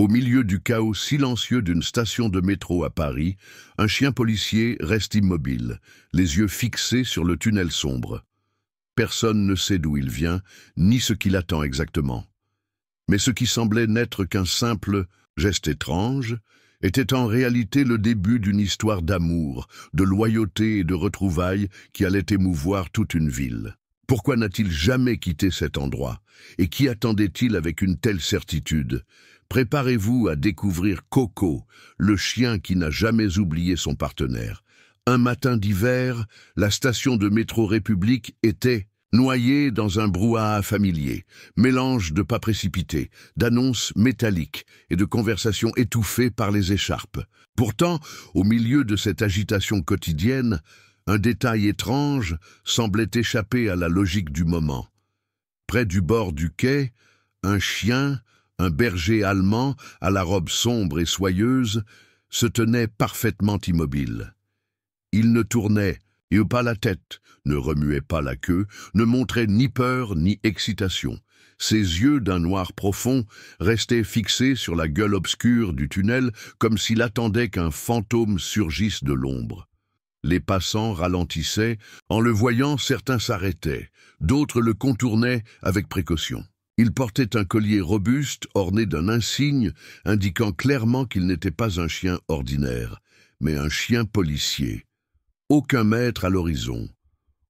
Au milieu du chaos silencieux d'une station de métro à Paris, un chien policier reste immobile, les yeux fixés sur le tunnel sombre. Personne ne sait d'où il vient, ni ce qu'il attend exactement. Mais ce qui semblait n'être qu'un simple geste étrange était en réalité le début d'une histoire d'amour, de loyauté et de retrouvailles qui allait émouvoir toute une ville. Pourquoi n'a-t-il jamais quitté cet endroit? Et qui attendait-il avec une telle certitude? Préparez-vous à découvrir Coco, le chien qui n'a jamais oublié son partenaire. Un matin d'hiver, la station de métro République était noyée dans un brouhaha familier, mélange de pas précipités, d'annonces métalliques et de conversations étouffées par les écharpes. Pourtant, au milieu de cette agitation quotidienne, un détail étrange semblait échapper à la logique du moment. Près du bord du quai, un chien, un berger allemand à la robe sombre et soyeuse, se tenait parfaitement immobile. Il ne tournait pas la tête, ne remuait pas la queue, ne montrait ni peur ni excitation. Ses yeux d'un noir profond restaient fixés sur la gueule obscure du tunnel comme s'il attendait qu'un fantôme surgisse de l'ombre. Les passants ralentissaient, en le voyant certains s'arrêtaient, d'autres le contournaient avec précaution. Il portait un collier robuste orné d'un insigne indiquant clairement qu'il n'était pas un chien ordinaire, mais un chien policier. Aucun maître à l'horizon,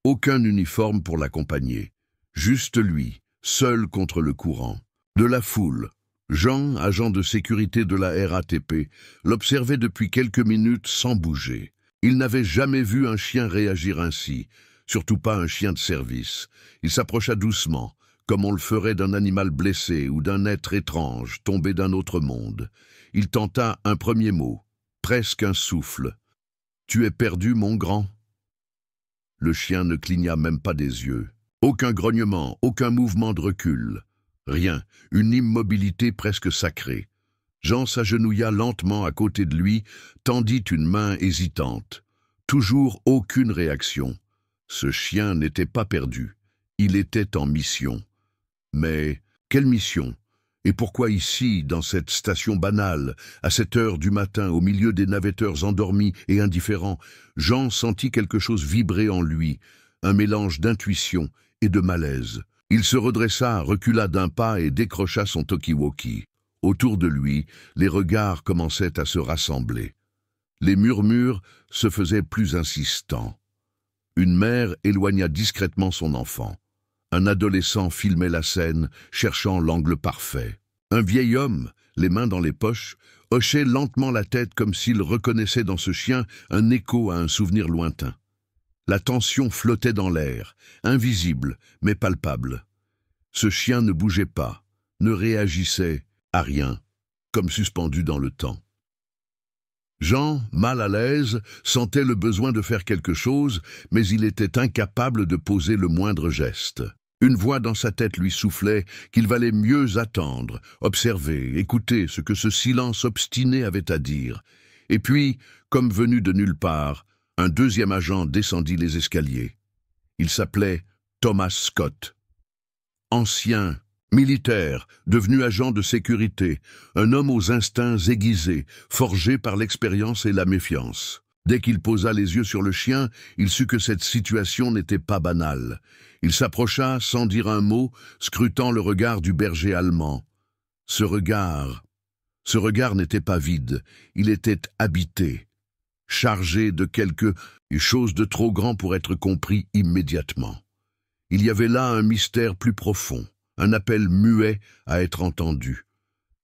aucun uniforme pour l'accompagner, juste lui, seul contre le courant. De la foule, Jean, agent de sécurité de la RATP, l'observait depuis quelques minutes sans bouger. Il n'avait jamais vu un chien réagir ainsi, surtout pas un chien de service. Il s'approcha doucement, comme on le ferait d'un animal blessé ou d'un être étrange tombé d'un autre monde. Il tenta un premier mot, presque un souffle. « Tu es perdu, mon grand ?» Le chien ne cligna même pas des yeux. Aucun grognement, aucun mouvement de recul. Rien, une immobilité presque sacrée. Jean s'agenouilla lentement à côté de lui, tendit une main hésitante. Toujours aucune réaction. Ce chien n'était pas perdu. Il était en mission. Mais quelle mission? Et pourquoi ici, dans cette station banale, à cette heure du matin, au milieu des navetteurs endormis et indifférents? Jean sentit quelque chose vibrer en lui, un mélange d'intuition et de malaise. Il se redressa, recula d'un pas et décrocha son talkie-walkie. Autour de lui, les regards commençaient à se rassembler. Les murmures se faisaient plus insistants. Une mère éloigna discrètement son enfant. Un adolescent filmait la scène, cherchant l'angle parfait. Un vieil homme, les mains dans les poches, hochait lentement la tête comme s'il reconnaissait dans ce chien un écho à un souvenir lointain. La tension flottait dans l'air, invisible mais palpable. Ce chien ne bougeait pas, ne réagissait à rien, comme suspendu dans le temps. Jean, mal à l'aise, sentait le besoin de faire quelque chose, mais il était incapable de poser le moindre geste. Une voix dans sa tête lui soufflait qu'il valait mieux attendre, observer, écouter ce que ce silence obstiné avait à dire. Et puis, comme venu de nulle part, un deuxième agent descendit les escaliers. Il s'appelait Thomas Scott. Ancien, militaire, devenu agent de sécurité, un homme aux instincts aiguisés, forgé par l'expérience et la méfiance. Dès qu'il posa les yeux sur le chien, il sut que cette situation n'était pas banale. Il s'approcha sans dire un mot, scrutant le regard du berger allemand. Ce regard n'était pas vide, il était habité, chargé de quelque chose de trop grand pour être compris immédiatement. Il y avait là un mystère plus profond, un appel muet à être entendu.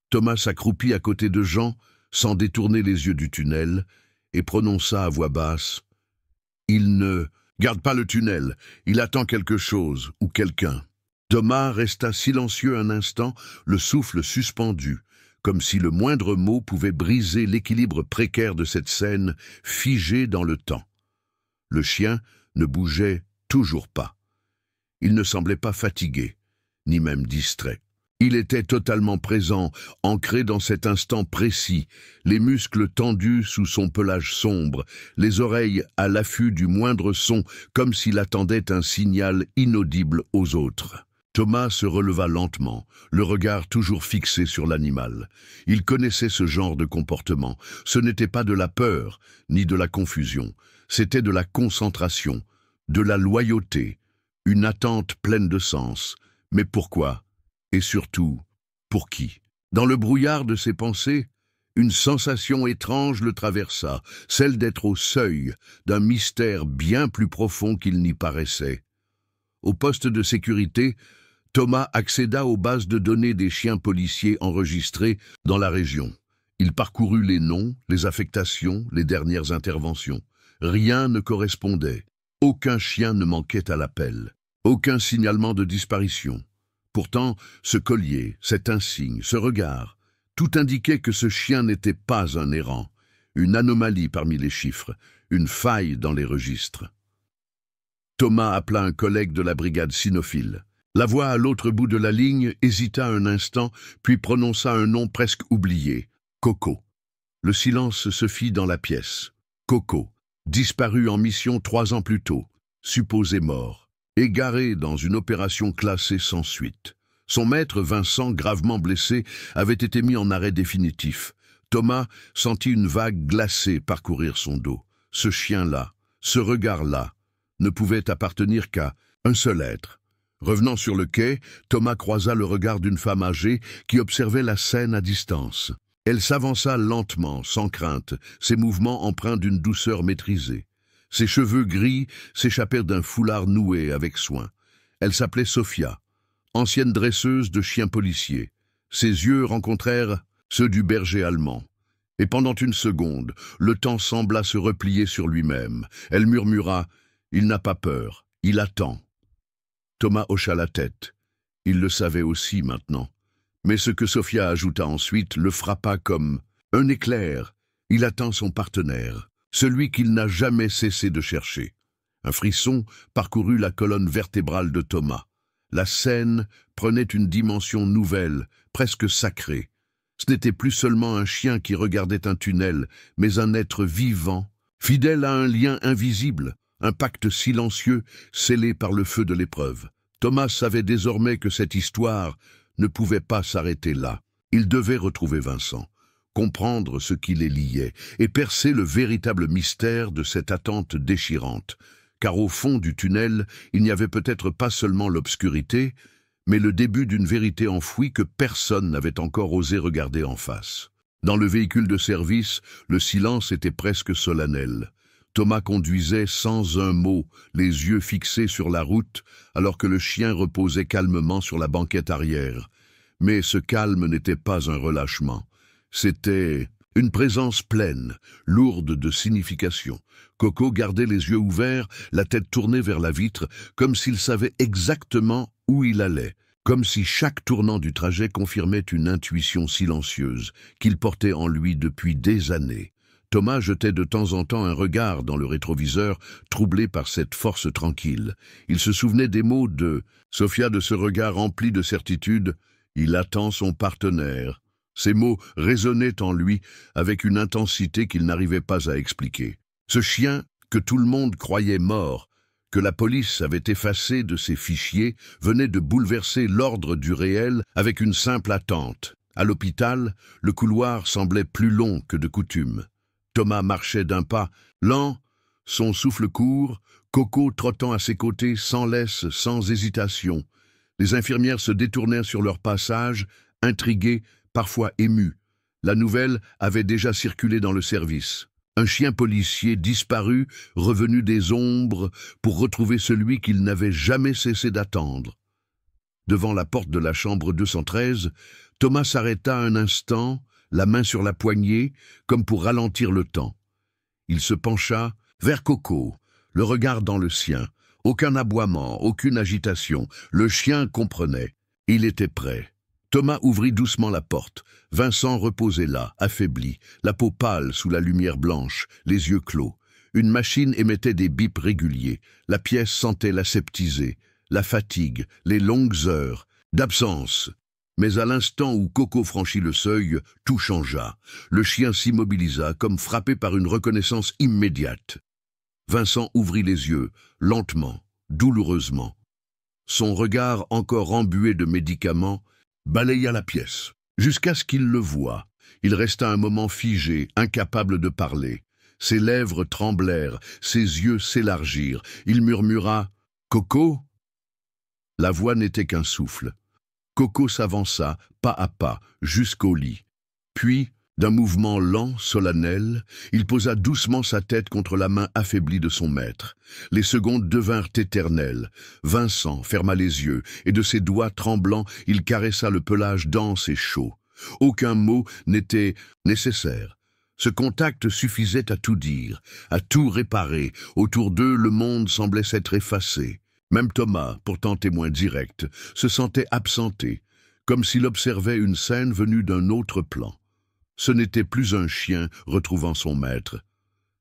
Thomas s'accroupit à côté de Jean, sans détourner les yeux du tunnel, et prononça à voix basse « Il ne garde pas le tunnel, il attend quelque chose ou quelqu'un. » Thomas resta silencieux un instant, le souffle suspendu, comme si le moindre mot pouvait briser l'équilibre précaire de cette scène figée dans le temps. Le chien ne bougeait toujours pas. Il ne semblait pas fatigué, ni même distrait. Il était totalement présent, ancré dans cet instant précis, les muscles tendus sous son pelage sombre, les oreilles à l'affût du moindre son, comme s'il attendait un signal inaudible aux autres. Thomas se releva lentement, le regard toujours fixé sur l'animal. Il connaissait ce genre de comportement. Ce n'était pas de la peur, ni de la confusion. C'était de la concentration, de la loyauté, une attente pleine de sens. Mais pourquoi? Et surtout, pour qui? Dans le brouillard de ses pensées, une sensation étrange le traversa, celle d'être au seuil d'un mystère bien plus profond qu'il n'y paraissait. Au poste de sécurité, Thomas accéda aux bases de données des chiens policiers enregistrés dans la région. Il parcourut les noms, les affectations, les dernières interventions. Rien ne correspondait. Aucun chien ne manquait à l'appel. Aucun signalement de disparition. Pourtant, ce collier, cet insigne, ce regard, tout indiquait que ce chien n'était pas un errant, une anomalie parmi les chiffres, une faille dans les registres. Thomas appela un collègue de la brigade cynophile. La voix à l'autre bout de la ligne hésita un instant, puis prononça un nom presque oublié, Coco. Le silence se fit dans la pièce. Coco, disparu en mission 3 ans plus tôt, supposé mort, égaré dans une opération classée sans suite. Son maître, Vincent, gravement blessé, avait été mis en arrêt définitif. Thomas sentit une vague glacée parcourir son dos. Ce chien-là, ce regard-là, ne pouvait appartenir qu'à un seul être. Revenant sur le quai, Thomas croisa le regard d'une femme âgée qui observait la scène à distance. Elle s'avança lentement, sans crainte, ses mouvements empreints d'une douceur maîtrisée. Ses cheveux gris s'échappèrent d'un foulard noué avec soin. Elle s'appelait Sophia, ancienne dresseuse de chiens policiers. Ses yeux rencontrèrent ceux du berger allemand. Et pendant une seconde, le temps sembla se replier sur lui-même. Elle murmura « Il n'a pas peur, il attend ». Thomas hocha la tête. Il le savait aussi maintenant. Mais ce que Sophia ajouta ensuite le frappa comme un éclair. Il attend son partenaire, celui qu'il n'a jamais cessé de chercher. Un frisson parcourut la colonne vertébrale de Thomas. La scène prenait une dimension nouvelle, presque sacrée. Ce n'était plus seulement un chien qui regardait un tunnel, mais un être vivant, fidèle à un lien invisible. Un pacte silencieux scellé par le feu de l'épreuve. Thomas savait désormais que cette histoire ne pouvait pas s'arrêter là. Il devait retrouver Vincent, comprendre ce qui les liait et percer le véritable mystère de cette attente déchirante. Car au fond du tunnel, il n'y avait peut-être pas seulement l'obscurité, mais le début d'une vérité enfouie que personne n'avait encore osé regarder en face. Dans le véhicule de service, le silence était presque solennel. Thomas conduisait sans un mot, les yeux fixés sur la route, alors que le chien reposait calmement sur la banquette arrière. Mais ce calme n'était pas un relâchement. C'était une présence pleine, lourde de signification. Coco gardait les yeux ouverts, la tête tournée vers la vitre, comme s'il savait exactement où il allait, comme si chaque tournant du trajet confirmait une intuition silencieuse qu'il portait en lui depuis des années. Thomas jetait de temps en temps un regard dans le rétroviseur, troublé par cette force tranquille. Il se souvenait des mots de Sophia, de ce regard rempli de certitude. Il attend son partenaire. Ces mots résonnaient en lui avec une intensité qu'il n'arrivait pas à expliquer. Ce chien que tout le monde croyait mort, que la police avait effacé de ses fichiers, venait de bouleverser l'ordre du réel avec une simple attente. À l'hôpital, le couloir semblait plus long que de coutume. Thomas marchait d'un pas lent, son souffle court, Coco trottant à ses côtés sans laisse, sans hésitation. Les infirmières se détournèrent sur leur passage, intriguées, parfois émues. La nouvelle avait déjà circulé dans le service. Un chien policier disparu, revenu des ombres, pour retrouver celui qu'il n'avait jamais cessé d'attendre. Devant la porte de la chambre 213, Thomas s'arrêta un instant, la main sur la poignée, comme pour ralentir le temps. Il se pencha vers Coco, le regard dans le sien. Aucun aboiement, aucune agitation. Le chien comprenait. Il était prêt. Thomas ouvrit doucement la porte. Vincent reposait là, affaibli, la peau pâle sous la lumière blanche, les yeux clos. Une machine émettait des bips réguliers. La pièce sentait l'aseptisé, la fatigue, les longues heures d'absence. Mais à l'instant où Coco franchit le seuil, tout changea. Le chien s'immobilisa, comme frappé par une reconnaissance immédiate. Vincent ouvrit les yeux, lentement, douloureusement. Son regard, encore embué de médicaments, balaya la pièce, jusqu'à ce qu'il le voie. Il resta un moment figé, incapable de parler. Ses lèvres tremblèrent, ses yeux s'élargirent. Il murmura « Coco ?» La voix n'était qu'un souffle. Coco s'avança, pas à pas, jusqu'au lit. Puis, d'un mouvement lent, solennel, il posa doucement sa tête contre la main affaiblie de son maître. Les secondes devinrent éternelles. Vincent ferma les yeux, et de ses doigts tremblants, il caressa le pelage dense et chaud. Aucun mot n'était nécessaire. Ce contact suffisait à tout dire, à tout réparer. Autour d'eux, le monde semblait s'être effacé. Même Thomas, pourtant témoin direct, se sentait absenté, comme s'il observait une scène venue d'un autre plan. Ce n'était plus un chien retrouvant son maître.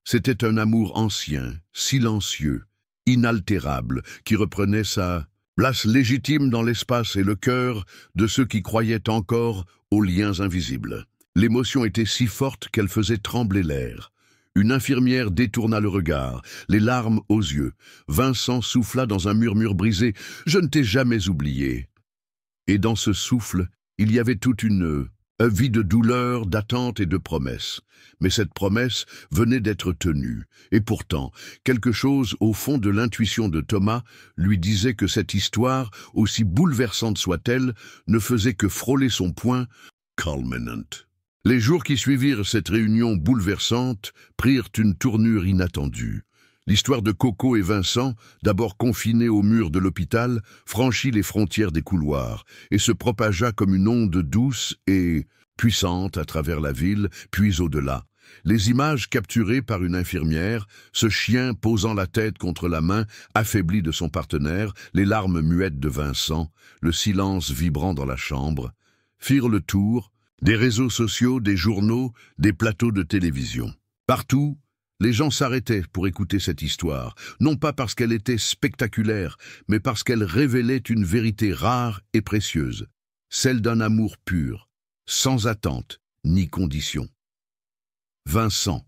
C'était un amour ancien, silencieux, inaltérable, qui reprenait sa place légitime dans l'espace et le cœur de ceux qui croyaient encore aux liens invisibles. L'émotion était si forte qu'elle faisait trembler l'air. Une infirmière détourna le regard, les larmes aux yeux. Vincent souffla dans un murmure brisé « Je ne t'ai jamais oublié ». Et dans ce souffle, il y avait toute une vie de douleur, d'attente et de promesse. Mais cette promesse venait d'être tenue. Et pourtant, quelque chose au fond de l'intuition de Thomas lui disait que cette histoire, aussi bouleversante soit-elle, ne faisait que frôler son poing « culminant ». Les jours qui suivirent cette réunion bouleversante prirent une tournure inattendue. L'histoire de Coco et Vincent, d'abord confinés au mur de l'hôpital, franchit les frontières des couloirs et se propagea comme une onde douce et puissante à travers la ville, puis au-delà. Les images capturées par une infirmière, ce chien posant la tête contre la main affaiblie de son partenaire, les larmes muettes de Vincent, le silence vibrant dans la chambre, firent le tour des réseaux sociaux, des journaux, des plateaux de télévision. Partout, les gens s'arrêtaient pour écouter cette histoire, non pas parce qu'elle était spectaculaire, mais parce qu'elle révélait une vérité rare et précieuse, celle d'un amour pur, sans attente ni condition. Vincent,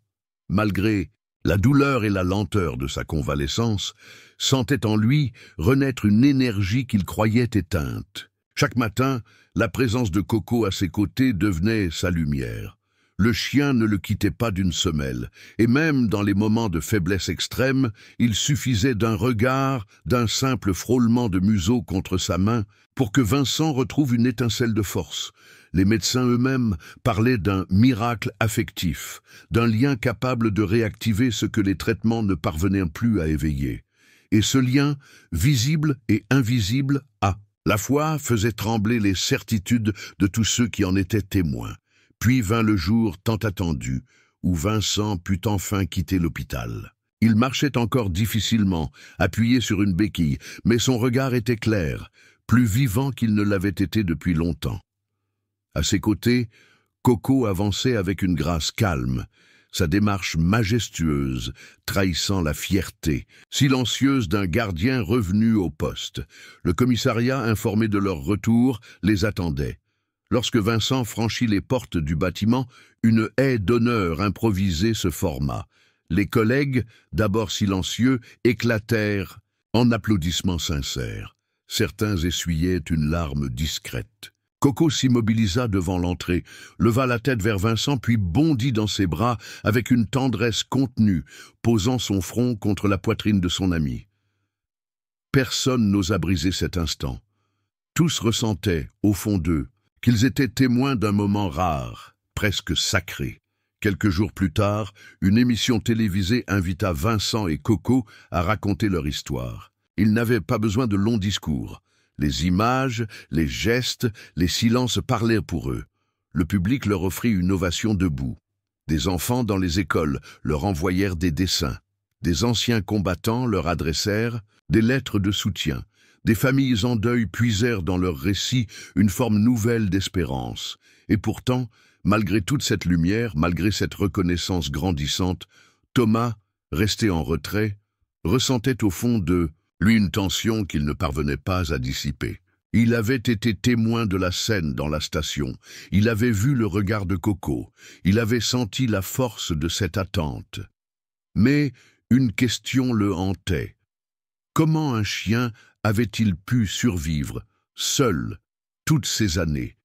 malgré la douleur et la lenteur de sa convalescence, sentait en lui renaître une énergie qu'il croyait éteinte. Chaque matin, la présence de Coco à ses côtés devenait sa lumière. Le chien ne le quittait pas d'une semelle, et même dans les moments de faiblesse extrême, il suffisait d'un regard, d'un simple frôlement de museau contre sa main, pour que Vincent retrouve une étincelle de force. Les médecins eux-mêmes parlaient d'un miracle affectif, d'un lien capable de réactiver ce que les traitements ne parvenaient plus à éveiller. Et ce lien, visible et invisible, la foi faisait trembler les certitudes de tous ceux qui en étaient témoins. Puis vint le jour tant attendu, où Vincent put enfin quitter l'hôpital. Il marchait encore difficilement, appuyé sur une béquille, mais son regard était clair, plus vivant qu'il ne l'avait été depuis longtemps. À ses côtés, Coco avançait avec une grâce calme, sa démarche majestueuse, trahissant la fierté, silencieuse d'un gardien revenu au poste. Le commissariat, informé de leur retour, les attendait. Lorsque Vincent franchit les portes du bâtiment, une haie d'honneur improvisée se forma. Les collègues, d'abord silencieux, éclatèrent en applaudissements sincères. Certains essuyaient une larme discrète. Coco s'immobilisa devant l'entrée, leva la tête vers Vincent puis bondit dans ses bras avec une tendresse contenue, posant son front contre la poitrine de son ami. Personne n'osa briser cet instant. Tous ressentaient, au fond d'eux, qu'ils étaient témoins d'un moment rare, presque sacré. Quelques jours plus tard, une émission télévisée invita Vincent et Coco à raconter leur histoire. Ils n'avaient pas besoin de longs discours. Les images, les gestes, les silences parlaient pour eux. Le public leur offrit une ovation debout. Des enfants dans les écoles leur envoyèrent des dessins. Des anciens combattants leur adressèrent des lettres de soutien. Des familles en deuil puisèrent dans leurs récits une forme nouvelle d'espérance. Et pourtant, malgré toute cette lumière, malgré cette reconnaissance grandissante, Thomas, resté en retrait, ressentait au fond de lui une tension qu'il ne parvenait pas à dissiper. Il avait été témoin de la scène dans la station. Il avait vu le regard de Coco. Il avait senti la force de cette attente. Mais une question le hantait. Comment un chien avait-il pu survivre, seul, toutes ces années,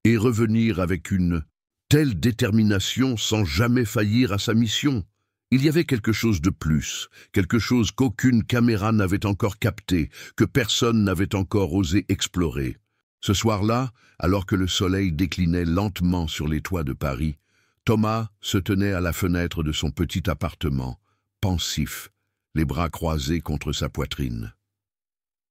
et revenir avec une telle détermination sans jamais faillir à sa mission? Il y avait quelque chose de plus, quelque chose qu'aucune caméra n'avait encore capté, que personne n'avait encore osé explorer. Ce soir-là, alors que le soleil déclinait lentement sur les toits de Paris, Thomas se tenait à la fenêtre de son petit appartement, pensif, les bras croisés contre sa poitrine.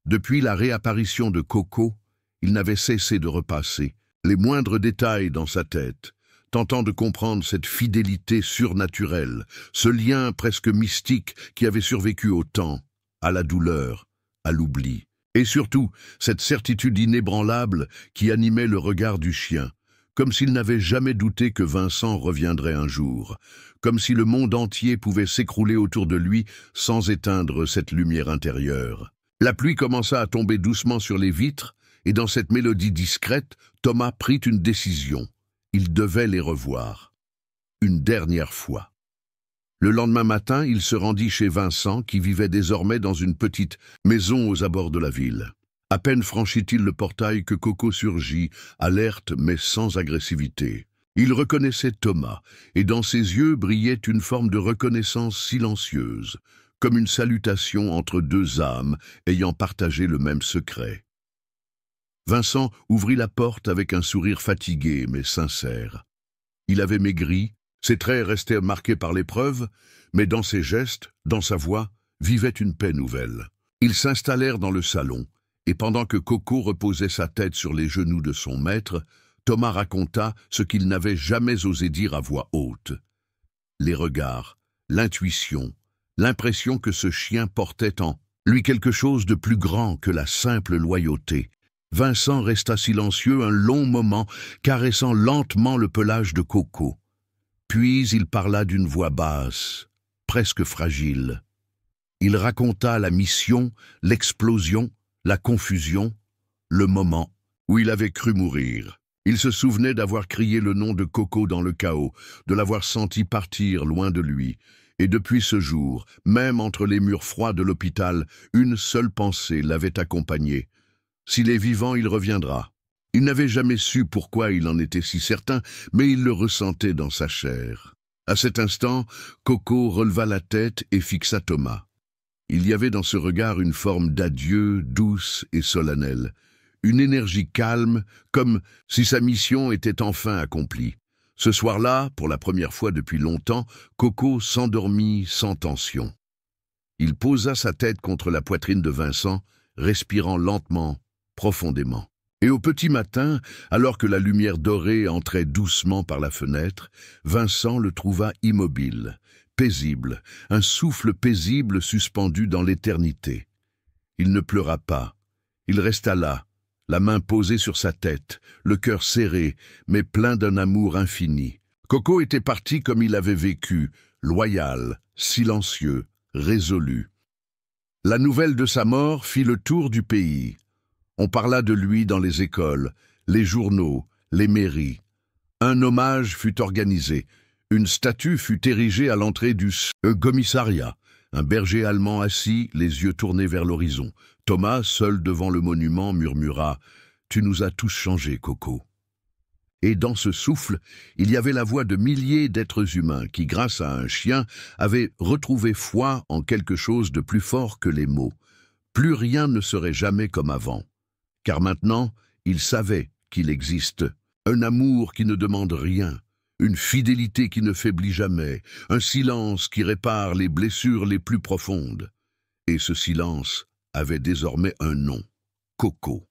Depuis la réapparition de Coco, il n'avait cessé de repasser les moindres détails dans sa tête, tentant de comprendre cette fidélité surnaturelle, ce lien presque mystique qui avait survécu au temps, à la douleur, à l'oubli. Et surtout, cette certitude inébranlable qui animait le regard du chien, comme s'il n'avait jamais douté que Vincent reviendrait un jour, comme si le monde entier pouvait s'écrouler autour de lui sans éteindre cette lumière intérieure. La pluie commença à tomber doucement sur les vitres, et dans cette mélodie discrète, Thomas prit une décision. Il devait les revoir. Une dernière fois. Le lendemain matin, il se rendit chez Vincent, qui vivait désormais dans une petite maison aux abords de la ville. À peine franchit-il le portail que Coco surgit, alerte mais sans agressivité. Il reconnaissait Thomas, et dans ses yeux brillait une forme de reconnaissance silencieuse, comme une salutation entre deux âmes ayant partagé le même secret. Vincent ouvrit la porte avec un sourire fatigué mais sincère. Il avait maigri, ses traits restaient marqués par l'épreuve, mais dans ses gestes, dans sa voix, vivait une paix nouvelle. Ils s'installèrent dans le salon, et pendant que Coco reposait sa tête sur les genoux de son maître, Thomas raconta ce qu'il n'avait jamais osé dire à voix haute. Les regards, l'intuition, l'impression que ce chien portait en lui quelque chose de plus grand que la simple loyauté. Vincent resta silencieux un long moment, caressant lentement le pelage de Coco. Puis il parla d'une voix basse, presque fragile. Il raconta la mission, l'explosion, la confusion, le moment où il avait cru mourir. Il se souvenait d'avoir crié le nom de Coco dans le chaos, de l'avoir senti partir loin de lui. Et depuis ce jour, même entre les murs froids de l'hôpital, une seule pensée l'avait accompagné. S'il est vivant, il reviendra. Il n'avait jamais su pourquoi il en était si certain, mais il le ressentait dans sa chair. À cet instant, Coco releva la tête et fixa Thomas. Il y avait dans ce regard une forme d'adieu douce et solennelle, une énergie calme, comme si sa mission était enfin accomplie. Ce soir-là, pour la première fois depuis longtemps, Coco s'endormit sans tension. Il posa sa tête contre la poitrine de Vincent, respirant lentement, profondément. Et au petit matin, alors que la lumière dorée entrait doucement par la fenêtre, Vincent le trouva immobile, paisible, un souffle paisible suspendu dans l'éternité. Il ne pleura pas. Il resta là, la main posée sur sa tête, le cœur serré, mais plein d'un amour infini. Coco était parti comme il avait vécu, loyal, silencieux, résolu. La nouvelle de sa mort fit le tour du pays. On parla de lui dans les écoles, les journaux, les mairies. Un hommage fut organisé. Une statue fut érigée à l'entrée du commissariat. Un berger allemand assis, les yeux tournés vers l'horizon. Thomas, seul devant le monument, murmura « Tu nous as tous changés, Coco ». Et dans ce souffle, il y avait la voix de milliers d'êtres humains qui, grâce à un chien, avaient retrouvé foi en quelque chose de plus fort que les mots. Plus rien ne serait jamais comme avant. Car maintenant, ils savaient qu'il existe un amour qui ne demande rien, une fidélité qui ne faiblit jamais, un silence qui répare les blessures les plus profondes. Et ce silence avait désormais un nom, Coco.